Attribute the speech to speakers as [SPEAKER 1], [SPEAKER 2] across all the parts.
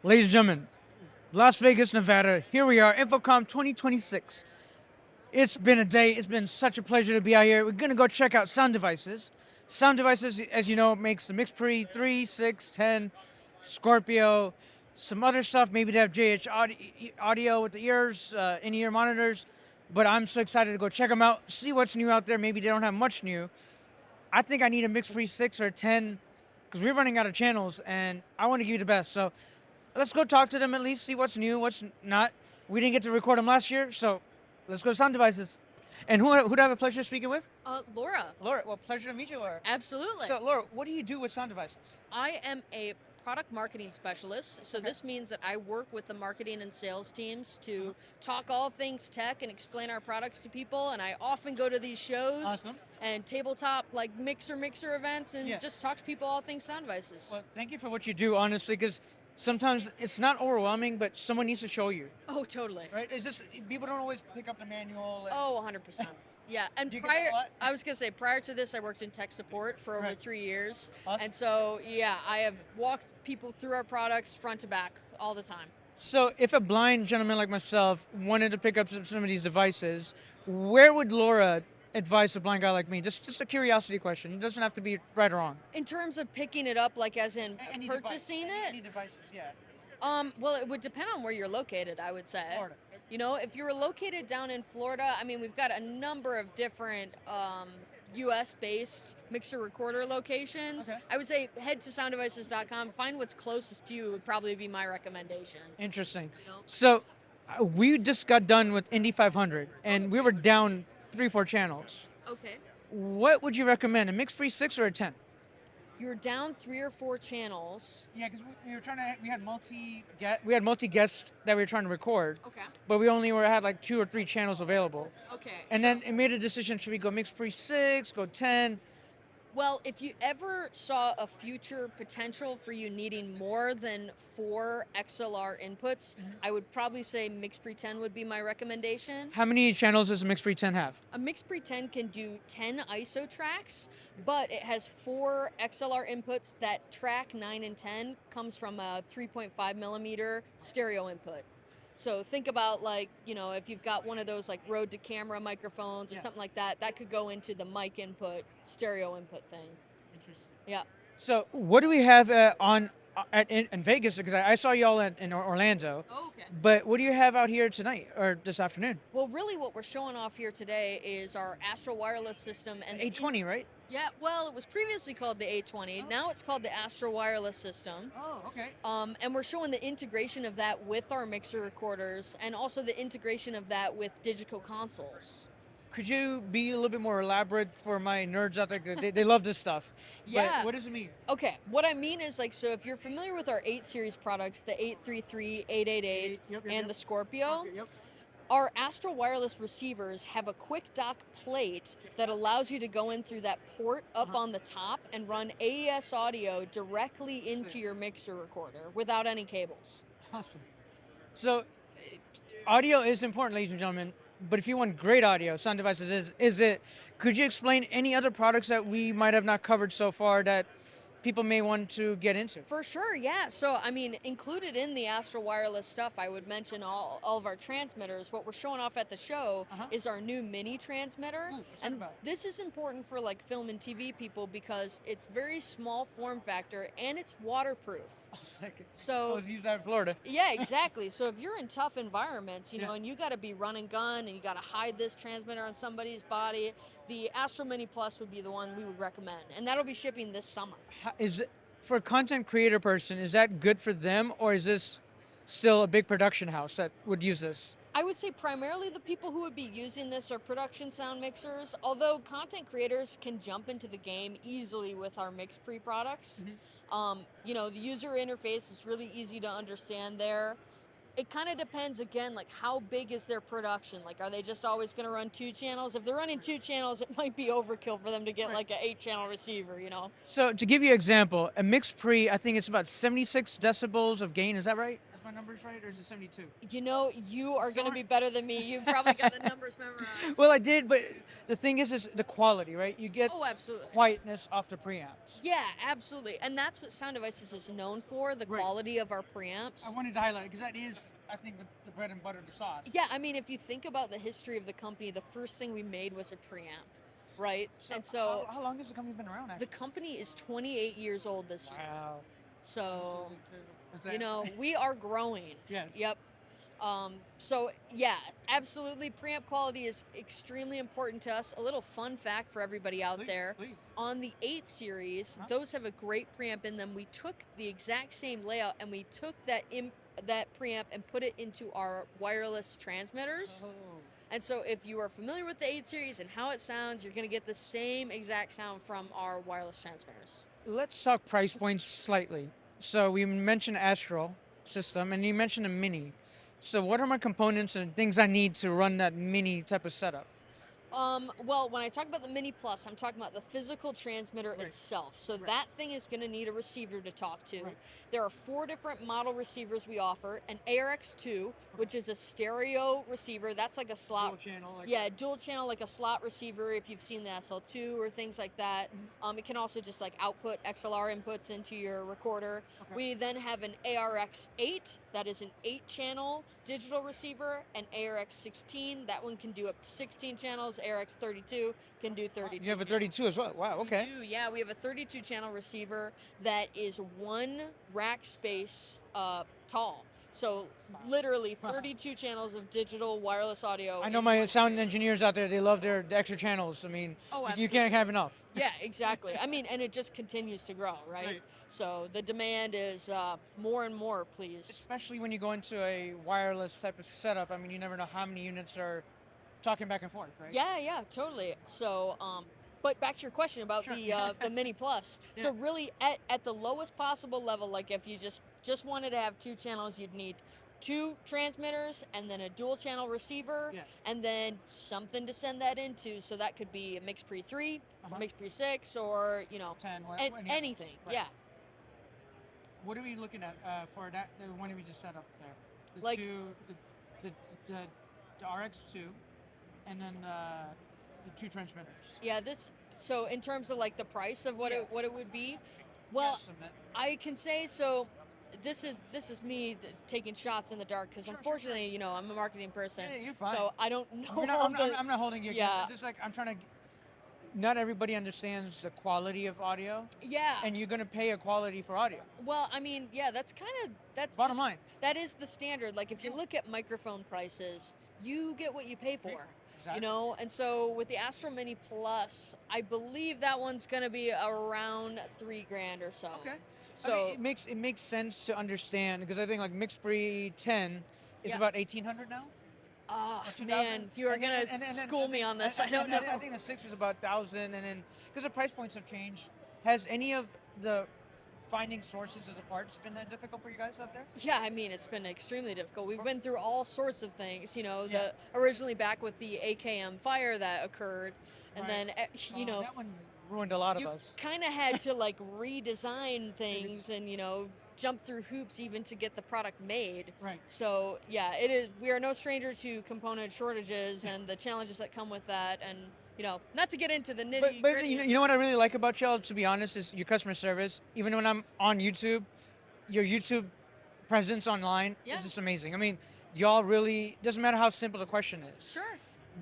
[SPEAKER 1] Ladies and gentlemen, Las Vegas, Nevada. Here we are, InfoComm 2026. It's been a day. It's been such a pleasure to be out here. We're going to go check out Sound Devices. Sound Devices, as you know, makes the MixPre 3, 6, 10, Scorpio, some other stuff. Maybe they have JH audio with the ears, in-ear monitors. But I'm so excited to go check them out, see what's new out there. Maybe they don't have much new. I think I need a MixPre 6 or 10 because we're running out of channels, and I want to give you the best. So let's go talk to them at least, see what's new, what's not. We didn't get to record them last year, so let's go to Sound Devices. And who do I have a pleasure of speaking with?
[SPEAKER 2] Laura.
[SPEAKER 1] Laura, well, pleasure to meet you, Laura.
[SPEAKER 2] Absolutely.
[SPEAKER 1] So, Laura, what do you do with Sound Devices?
[SPEAKER 2] I am a product marketing specialist, so
[SPEAKER 1] Okay.
[SPEAKER 2] this means that I work with the marketing and sales teams to talk all things tech and explain our products to people, and I often go to these shows
[SPEAKER 1] Awesome.
[SPEAKER 2] and tabletop like mixer events and
[SPEAKER 1] Yeah.
[SPEAKER 2] just talk to people all things sound devices.
[SPEAKER 1] Well, thank you for what you do, honestly, because sometimes it's not overwhelming, but someone needs to show you,
[SPEAKER 2] Oh, totally.
[SPEAKER 1] right? It's just, people don't always pick up the manual. And,
[SPEAKER 2] Oh, 100%. Yeah, and
[SPEAKER 1] Do you get that a lot?
[SPEAKER 2] I was gonna say, prior to this, I worked in tech support for over
[SPEAKER 1] Right.
[SPEAKER 2] 3 years,
[SPEAKER 1] Awesome.
[SPEAKER 2] and so yeah, I have walked people through our products front to back all the time.
[SPEAKER 1] So if a blind gentleman like myself wanted to pick up some of these devices, where would Laura advise a blind guy like me? Just a curiosity question. It doesn't have to be right or wrong.
[SPEAKER 2] In terms of picking it up, like as in
[SPEAKER 1] Any
[SPEAKER 2] purchasing
[SPEAKER 1] device,
[SPEAKER 2] it,
[SPEAKER 1] Any devices, yeah.
[SPEAKER 2] well, it would depend on where you're located, I would say.
[SPEAKER 1] Florida.
[SPEAKER 2] You know, if you're located down in Florida, I mean, we've got a number of different U.S.-based mixer recorder locations.
[SPEAKER 1] Okay.
[SPEAKER 2] I would say head to sounddevices.com, find what's closest to you would probably be my recommendation.
[SPEAKER 1] Interesting.
[SPEAKER 2] No.
[SPEAKER 1] So we just got done with Indy 500, and we were down 3-4 channels.
[SPEAKER 2] Okay.
[SPEAKER 1] What would you recommend, a MixPre 6 or a 10?
[SPEAKER 2] You're down 3 or 4 channels.
[SPEAKER 1] Yeah, because we were trying to. We had multi guests that we were trying to record,
[SPEAKER 2] Okay.
[SPEAKER 1] but we only had like 2 or 3 channels available.
[SPEAKER 2] Okay.
[SPEAKER 1] And then it made a decision: should we go MixPre 6, go 10?
[SPEAKER 2] Well, if you ever saw a future potential for you needing more than 4 XLR inputs, I would probably say MixPre 10 would be my recommendation.
[SPEAKER 1] How many channels does a MixPre 10 have?
[SPEAKER 2] A MixPre 10 can do 10 ISO tracks, but it has 4 XLR inputs. That track 9 and 10 comes from a 3.5 millimeter stereo input. So think about like, you know, if you've got one of those like Rode to camera microphones or
[SPEAKER 1] Yeah.
[SPEAKER 2] something like that, that could go into the mic input, stereo input thing.
[SPEAKER 1] Interesting.
[SPEAKER 2] Yeah.
[SPEAKER 1] So what do we have in Vegas? Because I saw y'all in Orlando.
[SPEAKER 2] Oh, okay.
[SPEAKER 1] But what do you have out here tonight or this afternoon?
[SPEAKER 2] Well, really what we're showing off here today is our Astral wireless system. And
[SPEAKER 1] 820, right?
[SPEAKER 2] Yeah, well, it was previously called the A20. Now it's called the Astral wireless system.
[SPEAKER 1] Oh, okay.
[SPEAKER 2] And we're showing the integration of that with our mixer recorders and also the integration of that with digital consoles.
[SPEAKER 1] Could you be a little bit more elaborate for my nerds out there? 'Cause they love this stuff.
[SPEAKER 2] Yeah.
[SPEAKER 1] But what does it mean?
[SPEAKER 2] Okay, what I mean is like, so if you're familiar with our 8 series products, the 833, 888,
[SPEAKER 1] Yep,
[SPEAKER 2] and the Scorpio,
[SPEAKER 1] Yep.
[SPEAKER 2] our Astral wireless receivers have a quick dock plate that allows you to go in through that port up on the top and run AES audio directly into your mixer recorder without any cables.
[SPEAKER 1] Awesome. So, audio is important, ladies and gentlemen. But if you want great audio, Sound Devices is it. Could you explain any other products that we might have not covered so far that people may want to get into?
[SPEAKER 2] For sure, yeah. So, I mean, included in the Astral wireless stuff, I would mention all of our transmitters. What we're showing off at the show is our new mini transmitter.
[SPEAKER 1] Ooh, what's that
[SPEAKER 2] and
[SPEAKER 1] about?
[SPEAKER 2] this is important for like film and TV people because it's very small form factor and it's waterproof.
[SPEAKER 1] I
[SPEAKER 2] So,
[SPEAKER 1] was using that in Florida.
[SPEAKER 2] yeah, exactly. So if you're in tough environments, you know,
[SPEAKER 1] Yeah.
[SPEAKER 2] and you got to be run and gun and you got to hide this transmitter on somebody's body, the Astral Mini Plus would be the one we would recommend. And that'll be shipping this summer.
[SPEAKER 1] Is it, for a content creator person, is that good for them, or is this still a big production house that would use this?
[SPEAKER 2] I would say primarily the people who would be using this are production sound mixers, although content creators can jump into the game easily with our MixPre products. You know, the user interface is really easy to understand there. It kind of depends, again, like how big is their production? Like, are they just always going to run 2 channels? If they're running 2 channels, it might be overkill for them to get like an 8-channel receiver, you know?
[SPEAKER 1] So to give you an example, a MixPre, I think it's about 76 decibels of gain. Is that right? Is my numbers right, or is it 72?
[SPEAKER 2] You know, you are going to
[SPEAKER 1] Sorry.
[SPEAKER 2] be better than me. You've probably got the numbers memorized.
[SPEAKER 1] Well, I did, but the thing is the quality, right? You get
[SPEAKER 2] Oh, absolutely.
[SPEAKER 1] quietness off the preamps.
[SPEAKER 2] Yeah, absolutely. And that's what Sound Devices is known for, the
[SPEAKER 1] Right.
[SPEAKER 2] quality of our preamps.
[SPEAKER 1] I wanted to highlight because that is, I think, the bread and butter, the sauce.
[SPEAKER 2] Yeah, I mean, if you think about the history of the company, the first thing we made was a preamp, right? And so
[SPEAKER 1] how long has the company been around?
[SPEAKER 2] the
[SPEAKER 1] Actually?
[SPEAKER 2] company is 28 years old this year.
[SPEAKER 1] Wow.
[SPEAKER 2] So,
[SPEAKER 1] What's that?
[SPEAKER 2] you know, we are growing.
[SPEAKER 1] Yes.
[SPEAKER 2] Yep. So, yeah, absolutely. Preamp quality is extremely important to us. A little fun fact for everybody out
[SPEAKER 1] Please,
[SPEAKER 2] there.
[SPEAKER 1] please.
[SPEAKER 2] On the 8 series,
[SPEAKER 1] Huh?
[SPEAKER 2] those have a great preamp in them. We took the exact same layout and we took that preamp and put it into our wireless transmitters.
[SPEAKER 1] Oh.
[SPEAKER 2] And so if you are familiar with the 8 series and how it sounds, you're going to get the same exact sound from our wireless transmitters.
[SPEAKER 1] Let's talk price points slightly. So we mentioned Astral system, and you mentioned a Mini. So what are my components and things I need to run that Mini type of setup?
[SPEAKER 2] Well, when I talk about the Mini Plus, I'm talking about the physical transmitter
[SPEAKER 1] Right.
[SPEAKER 2] itself. So
[SPEAKER 1] Right.
[SPEAKER 2] that thing is going to need a receiver to talk to.
[SPEAKER 1] Right.
[SPEAKER 2] There are 4 different model receivers we offer. An ARX2, which is a stereo receiver. That's like a slot.
[SPEAKER 1] Dual channel. Like
[SPEAKER 2] Yeah, dual channel, like a slot receiver if you've seen the SL2 or things like that. It can also just like output XLR inputs into your recorder.
[SPEAKER 1] Okay.
[SPEAKER 2] We then have an ARX8, that is an 8-channel digital receiver, and ARX16, that one can do up to 16 channels. ARX32 can do 32.
[SPEAKER 1] You have a 32 as well. Wow. Okay.
[SPEAKER 2] We do, yeah. We have a 32-channel receiver that is 1 rack space tall. So literally 32 channels of digital wireless audio.
[SPEAKER 1] I know
[SPEAKER 2] in
[SPEAKER 1] my
[SPEAKER 2] one
[SPEAKER 1] sound
[SPEAKER 2] space.
[SPEAKER 1] engineers out there. They love the extra channels. I mean,
[SPEAKER 2] Oh,
[SPEAKER 1] you can't have enough.
[SPEAKER 2] Yeah, exactly. I mean, and it just continues to grow, right?
[SPEAKER 1] Right.
[SPEAKER 2] So the demand is more and more, please.
[SPEAKER 1] Especially when you go into a wireless type of setup. I mean, you never know how many units are talking back and forth, right?
[SPEAKER 2] Yeah, totally. So, but back to your question about
[SPEAKER 1] Sure.
[SPEAKER 2] the Mini Plus.
[SPEAKER 1] Yeah.
[SPEAKER 2] So really, at the lowest possible level, like if you just wanted to have 2 channels, you'd need 2 transmitters and then a dual channel receiver,
[SPEAKER 1] Yeah.
[SPEAKER 2] and then something to send that into. So that could be a MixPre 3,
[SPEAKER 1] Uh-huh.
[SPEAKER 2] MixPre 6, or
[SPEAKER 1] 10,
[SPEAKER 2] anything.
[SPEAKER 1] Right.
[SPEAKER 2] Yeah.
[SPEAKER 1] What are we looking at for that? The one we just set up there. The
[SPEAKER 2] Like-
[SPEAKER 1] the RX2, and then the 2 transmitters.
[SPEAKER 2] Yeah, so in terms of like the price of what
[SPEAKER 1] Yeah.
[SPEAKER 2] it would be, well,
[SPEAKER 1] Estimate.
[SPEAKER 2] I can say so. This is me taking shots in the dark because
[SPEAKER 1] Sure,
[SPEAKER 2] unfortunately, you know, I'm a marketing person,
[SPEAKER 1] Yeah, you're fine.
[SPEAKER 2] so I don't know.
[SPEAKER 1] You're not-
[SPEAKER 2] all
[SPEAKER 1] I'm, not,
[SPEAKER 2] the-
[SPEAKER 1] I'm not holding you.
[SPEAKER 2] Yeah.
[SPEAKER 1] Yeah. It's just like I'm trying to. Not everybody understands the quality of audio,
[SPEAKER 2] yeah.
[SPEAKER 1] and you're gonna pay a quality for audio.
[SPEAKER 2] Well, I mean, yeah, that's
[SPEAKER 1] Bottom line.
[SPEAKER 2] That is the standard. Like if you look at microphone prices, you get what you pay for.
[SPEAKER 1] Exactly.
[SPEAKER 2] You know, and so with the Astral Mini Plus, I believe that one's going to be around $3,000 or so.
[SPEAKER 1] Okay.
[SPEAKER 2] So
[SPEAKER 1] I mean, it makes sense to understand because I think like MixPre 10 is
[SPEAKER 2] Yeah.
[SPEAKER 1] about 1,800 now. Or 2,000?
[SPEAKER 2] man, you are
[SPEAKER 1] And
[SPEAKER 2] going
[SPEAKER 1] then-
[SPEAKER 2] to
[SPEAKER 1] and then-
[SPEAKER 2] school me on this. I don't know.
[SPEAKER 1] I think the 6 is about 1,000, and then because the price points have changed, has any of the finding sources of the parts been that difficult for you guys out there?
[SPEAKER 2] Yeah, I mean, it's been extremely difficult. We've been through all sorts of things, you know,
[SPEAKER 1] Yeah.
[SPEAKER 2] originally back with the AKM fire that occurred, and
[SPEAKER 1] Right.
[SPEAKER 2] then, you know,
[SPEAKER 1] that one ruined a lot of
[SPEAKER 2] you
[SPEAKER 1] us.
[SPEAKER 2] kind of had to like redesign things and, you know, jump through hoops even to get the product made.
[SPEAKER 1] Right.
[SPEAKER 2] So, yeah, we are no stranger to component shortages and the challenges that come with that, and, you know, not to get into the nitty
[SPEAKER 1] But
[SPEAKER 2] gritty.
[SPEAKER 1] you know what I really like about y'all, to be honest, is your customer service. Even when I'm on YouTube, your YouTube presence online
[SPEAKER 2] Yeah.
[SPEAKER 1] is just amazing. I mean, y'all really, doesn't matter how simple the question is.
[SPEAKER 2] Sure.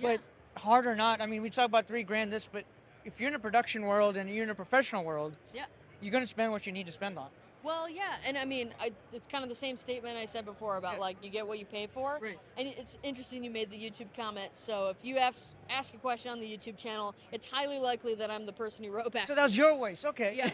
[SPEAKER 1] But hard or not, I mean, we talk about $3,000 this, but if you're in a production world and you're in a professional world,
[SPEAKER 2] Yeah.
[SPEAKER 1] you're going to spend what you need to spend on.
[SPEAKER 2] Well, yeah, and I mean, it's kind of the same statement I said before about
[SPEAKER 1] Yeah.
[SPEAKER 2] like you get what you pay for.
[SPEAKER 1] Right.
[SPEAKER 2] And it's interesting you made the YouTube comment. So if you ask a question on the YouTube channel, it's highly likely that I'm the person who wrote back.
[SPEAKER 1] So that was your voice, okay.
[SPEAKER 2] Yeah,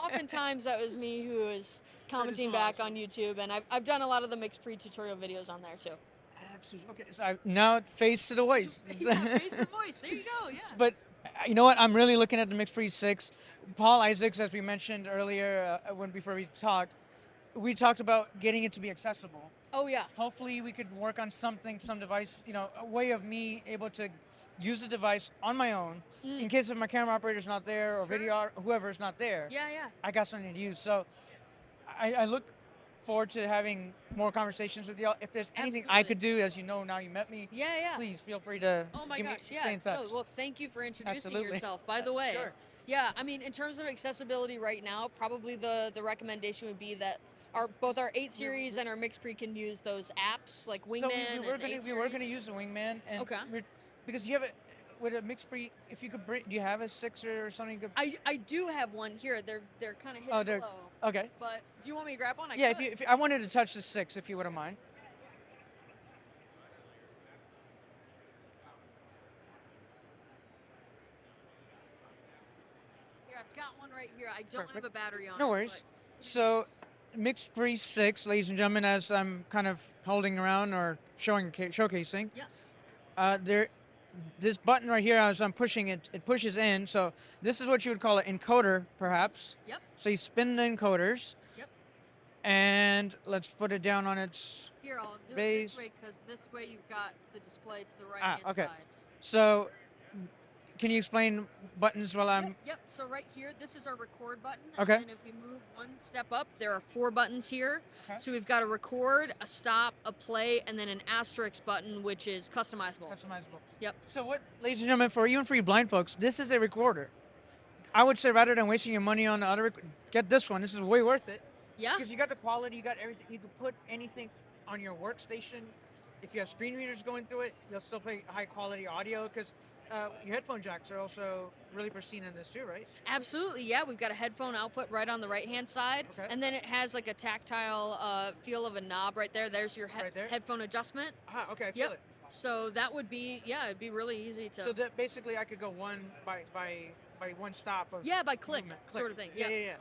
[SPEAKER 2] oftentimes that was me who was commenting
[SPEAKER 1] so
[SPEAKER 2] back
[SPEAKER 1] awesome.
[SPEAKER 2] on YouTube, and I've done a lot of the MixPre tutorial videos on there too.
[SPEAKER 1] Absolutely. Okay, so now face to the voice.
[SPEAKER 2] Yeah, raise the voice. There you go. Yeah.
[SPEAKER 1] But you know what? I'm really looking at the MixPre 6. Paul Isaacs, as we mentioned earlier before we talked, we talked about getting it to be accessible.
[SPEAKER 2] Oh yeah.
[SPEAKER 1] Hopefully we could work on something, some device, a way of me able to use the device on my own in case if my camera operator's not there or video whoever is not there.
[SPEAKER 2] Yeah, yeah.
[SPEAKER 1] I got something to use. So I look forward to having more conversations with y'all. If there's anything I could do, as you know, now you met me,
[SPEAKER 2] Yeah, yeah.
[SPEAKER 1] please feel free to
[SPEAKER 2] Oh my gosh,
[SPEAKER 1] stay in touch.
[SPEAKER 2] No, well, thank you for introducing
[SPEAKER 1] Absolutely.
[SPEAKER 2] yourself. By the way,
[SPEAKER 1] Sure.
[SPEAKER 2] yeah, I mean, in terms of accessibility right now, probably the recommendation would be that both our 8 series and our MixPre can use those apps like Wingman
[SPEAKER 1] So we were
[SPEAKER 2] and
[SPEAKER 1] gonna
[SPEAKER 2] 8
[SPEAKER 1] we were gonna
[SPEAKER 2] series.
[SPEAKER 1] use the Wingman, and
[SPEAKER 2] Okay.
[SPEAKER 1] because you have it with a MixPre. If you could, do you have a 6 or something?
[SPEAKER 2] I do have one here. They're kind of hidden
[SPEAKER 1] Oh, they're
[SPEAKER 2] below.
[SPEAKER 1] okay.
[SPEAKER 2] But do you want me to grab one?
[SPEAKER 1] Yeah,
[SPEAKER 2] could.
[SPEAKER 1] if I wanted to touch the 6, if you wouldn't mind.
[SPEAKER 2] Here, I've got one right here. I don't have
[SPEAKER 1] Perfect.
[SPEAKER 2] a battery on it.
[SPEAKER 1] No worries. So, MixPre 6, ladies and gentlemen, as I'm kind of holding around or showcasing.
[SPEAKER 2] Yeah.
[SPEAKER 1] This button right here, as I'm pushing it, it pushes in. So this is what you would call an encoder, perhaps.
[SPEAKER 2] Yep.
[SPEAKER 1] So you spin the encoders.
[SPEAKER 2] Yep.
[SPEAKER 1] And let's put it down on its
[SPEAKER 2] Here, I'll do it
[SPEAKER 1] base.
[SPEAKER 2] this way because this way you've got the display to the right hand
[SPEAKER 1] okay.
[SPEAKER 2] side.
[SPEAKER 1] So, can you explain buttons while I'm?
[SPEAKER 2] Yep. So right here, this is our record button.
[SPEAKER 1] Okay.
[SPEAKER 2] And if we move one step up, there are 4 buttons here.
[SPEAKER 1] Okay.
[SPEAKER 2] So we've got a record, a stop, a play, and then an asterisk button, which is customizable.
[SPEAKER 1] Customizable.
[SPEAKER 2] Yep.
[SPEAKER 1] So what, ladies and gentlemen, for you blind folks, this is a recorder. I would say rather than wasting your money on the other, get this one. This is way worth it.
[SPEAKER 2] Yeah.
[SPEAKER 1] Because you got the quality, you got everything. You can put anything on your workstation. If you have screen readers going through it, you'll still play high quality audio because your headphone jacks are also really pristine in this too, right?
[SPEAKER 2] Absolutely, yeah. We've got a headphone output right on the right-hand side,
[SPEAKER 1] Okay.
[SPEAKER 2] and then it has like a tactile feel of a knob right there. There's your
[SPEAKER 1] Right there?
[SPEAKER 2] headphone adjustment.
[SPEAKER 1] Ah, okay, I feel
[SPEAKER 2] Yep.
[SPEAKER 1] it.
[SPEAKER 2] So that would be, it'd be really easy to.
[SPEAKER 1] So that basically I could go one by one stop of
[SPEAKER 2] Yeah, by click,
[SPEAKER 1] movement.
[SPEAKER 2] sort of thing.
[SPEAKER 1] Yeah,
[SPEAKER 2] Yep.
[SPEAKER 1] yeah, yeah.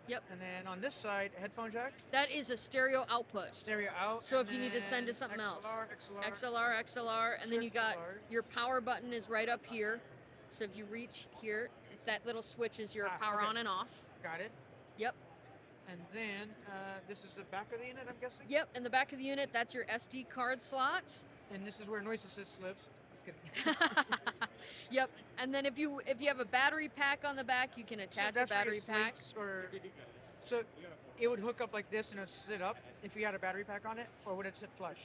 [SPEAKER 2] Yep.
[SPEAKER 1] And then on this side, headphone jack,
[SPEAKER 2] That is a stereo output.
[SPEAKER 1] stereo out.
[SPEAKER 2] So
[SPEAKER 1] and
[SPEAKER 2] if you need to send to
[SPEAKER 1] then
[SPEAKER 2] something else.
[SPEAKER 1] XLR.
[SPEAKER 2] XLR, and then you got
[SPEAKER 1] XLR.
[SPEAKER 2] your power button is right up here. So if you reach here, that little switch is your power
[SPEAKER 1] okay.
[SPEAKER 2] on and off.
[SPEAKER 1] Got it.
[SPEAKER 2] Yep.
[SPEAKER 1] And then this is the back of the unit, I'm guessing.
[SPEAKER 2] Yep. In the back of the unit, that's your SD card slot.
[SPEAKER 1] And this is where noise assist lives. Just kidding.
[SPEAKER 2] Yep. And then if you have a battery pack on the back, you can attach a
[SPEAKER 1] that's where
[SPEAKER 2] battery
[SPEAKER 1] it
[SPEAKER 2] pack.
[SPEAKER 1] sleeps, so it would hook up like this and it would sit up if you had a battery pack on it, or would it sit flush?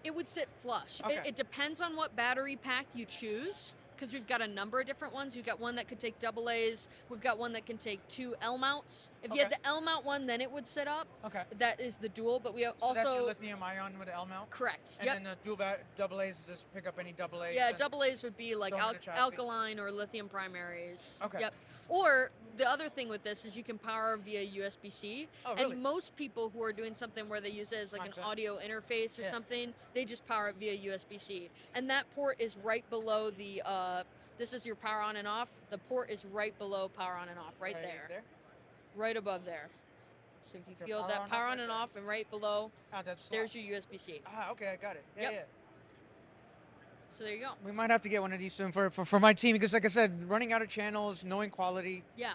[SPEAKER 2] It would sit flush.
[SPEAKER 1] Okay.
[SPEAKER 2] It depends on what battery pack you choose, because we've got a number of different ones. We've got one that could take AA's. We've got one that can take 2 L mounts. If you had
[SPEAKER 1] Okay.
[SPEAKER 2] the L mount one, then it would sit up.
[SPEAKER 1] Okay.
[SPEAKER 2] That is the dual, but we have
[SPEAKER 1] So that's your
[SPEAKER 2] also
[SPEAKER 1] lithium ion with the L mount.
[SPEAKER 2] correct.
[SPEAKER 1] And
[SPEAKER 2] Yep.
[SPEAKER 1] then the dual AA's just pick up any AA's.
[SPEAKER 2] Yeah,
[SPEAKER 1] and-
[SPEAKER 2] AA's would be like
[SPEAKER 1] Go in the chassis.
[SPEAKER 2] alkaline or lithium primaries.
[SPEAKER 1] Okay.
[SPEAKER 2] Yep. Or the other thing with this is you can power via USB-C.
[SPEAKER 1] Oh, really?
[SPEAKER 2] And most people who are doing something where they use it as like an
[SPEAKER 1] Gotcha.
[SPEAKER 2] audio interface or
[SPEAKER 1] Yeah.
[SPEAKER 2] something, they just power it via USB-C. And that port is right below the, this is your power on and off. The port is right below power on and off, right there. Right above there. So if you
[SPEAKER 1] Your
[SPEAKER 2] feel
[SPEAKER 1] power
[SPEAKER 2] that
[SPEAKER 1] on,
[SPEAKER 2] power
[SPEAKER 1] off
[SPEAKER 2] on
[SPEAKER 1] right
[SPEAKER 2] and
[SPEAKER 1] there.
[SPEAKER 2] off and right below,
[SPEAKER 1] Ah, that's
[SPEAKER 2] there's your USB-C.
[SPEAKER 1] Ah, okay, I got it. Yeah,
[SPEAKER 2] Yep.
[SPEAKER 1] yeah.
[SPEAKER 2] So there you go.
[SPEAKER 1] We might have to get one of these soon for my team because, like I said, running out of channels, knowing quality,
[SPEAKER 2] Yeah.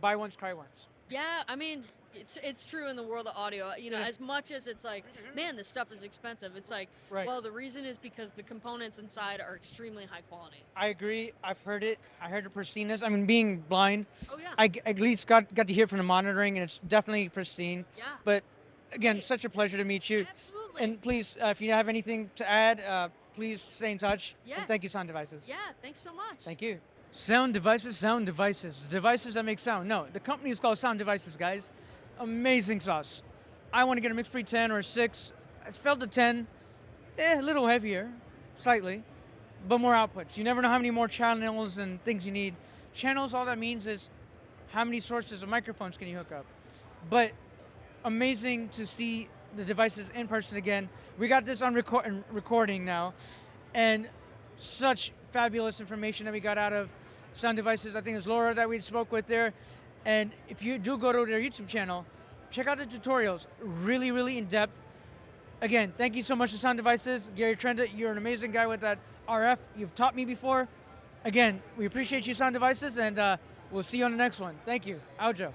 [SPEAKER 1] buy once, cry once.
[SPEAKER 2] Yeah, I mean, it's true in the world of audio. You know,
[SPEAKER 1] Yeah.
[SPEAKER 2] as much as it's like, man, this stuff is expensive. It's like,
[SPEAKER 1] Right.
[SPEAKER 2] well, the reason is because the components inside are extremely high quality.
[SPEAKER 1] I agree. I've heard it. I heard the pristineness. I mean, being blind,
[SPEAKER 2] Oh yeah.
[SPEAKER 1] I at least got to hear from the monitoring, and it's definitely pristine.
[SPEAKER 2] Yeah.
[SPEAKER 1] But again, such a pleasure to meet you.
[SPEAKER 2] Absolutely.
[SPEAKER 1] And please, if you have anything to add, please stay in touch.
[SPEAKER 2] Yes.
[SPEAKER 1] And thank you, Sound Devices.
[SPEAKER 2] Yeah. Thanks so much.
[SPEAKER 1] Thank you. Sound devices, the devices that make sound. No, the company is called Sound Devices, guys. Amazing sauce. I want to get a MixPre 10 or 6. I felt the 10, a little heavier, slightly, but more outputs. You never know how many more channels and things you need. Channels, all that means is how many sources of microphones can you hook up. But amazing to see the devices in person again. We got this on recording now, and such fabulous information that we got out of Sound Devices. I think it was Laura that we spoke with there. And if you do go to their YouTube channel, check out the tutorials. Really, really in depth. Again, thank you so much to Sound Devices. Gary Trenda, you're an amazing guy with that RF. You've taught me before. Again, we appreciate you, Sound Devices, and we'll see you on the next one. Thank you. Aujo.